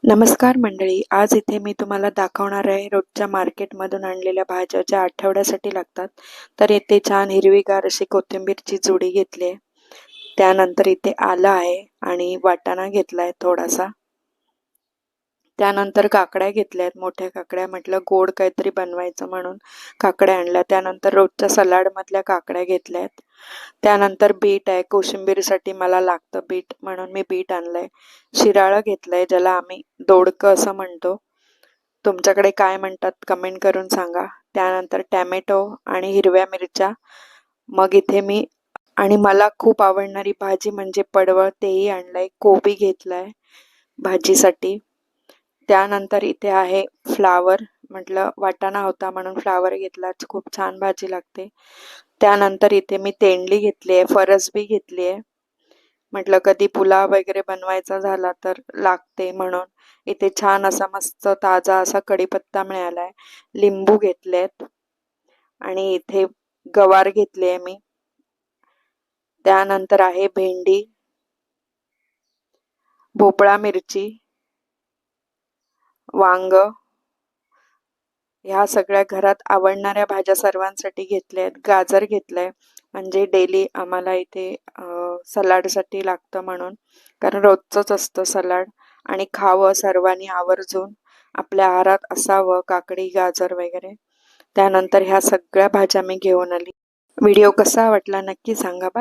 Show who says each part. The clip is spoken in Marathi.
Speaker 1: नमस्कार मंडळी, आज इथे मी तुम्हाला दाखवणार आहे रोजच्या मार्केटमधून आणलेल्या भाज्या ज्या आठवड्यासाठी लागतात. तर इथे छान हिरवीगार अशी कोथिंबीरची जुडी घेतली आहे. त्यानंतर इथे आलं आहे आणि वाटाणा घेतला आहे थोडासा. त्यानंतर काकड्या घेतल्या आहेत, मोठ्या काकड्या. म्हटलं गोड काहीतरी बनवायचं म्हणून काकड्या आणल्या. त्यानंतर रोजच्या सलाडमधल्या काकड्या घेतल्या आहेत. त्यानंतर बीट आहे, कोशिंबीरसाठी मला लागतं बीट म्हणून मी बीट आणलंय. शिराळं घेतलंय, ज्याला आम्ही दोडकं असं म्हणतो. तुमच्याकडे काय म्हणतात कमेंट करून सांगा. त्यानंतर टॅमॅटो आणि हिरव्या मिरच्या. मग इथे मी आणि मला खूप आवडणारी भाजी म्हणजे पडवळ, तेही आणलंय. कोबी घेतलाय भाजीसाठी. त्यानंतर इथे आहे फ्लावर. म्हटलं वाटाणा होता म्हणून फ्लावर घेतला, खूप छान भाजी लागते. त्यानंतर इथे मी तेंडली घेतली आहे, फरसबी घेतली आहे. म्हटलं कधी पुलाव वगैरे बनवायचा झाला तर लागते म्हणून. इथे छान असा मस्त ताजा असा कढीपत्ता मिळालाय. लिंबू घेतलेत आणि इथे गवार घेतली आहे मी. त्यानंतर आहे भेंडी, भोपळा, मिरची, वांग. ह्या सगळ्या घरात आवडणाऱ्या भाज्या सर्वांसाठी घेतल्या आहेत. गाजर घेतलंय, म्हणजे डेली आम्हाला इथे सलाडसाठी लागतं म्हणून, कारण रोजचंच असतं सलाड. आणि खावं सर्वांनी आवर्जून, आपल्या आहारात असावं काकडी, गाजर वगैरे. त्यानंतर ह्या सगळ्या भाज्या मी घेऊन आली. व्हिडिओ कसा वाटला नक्की सांगा.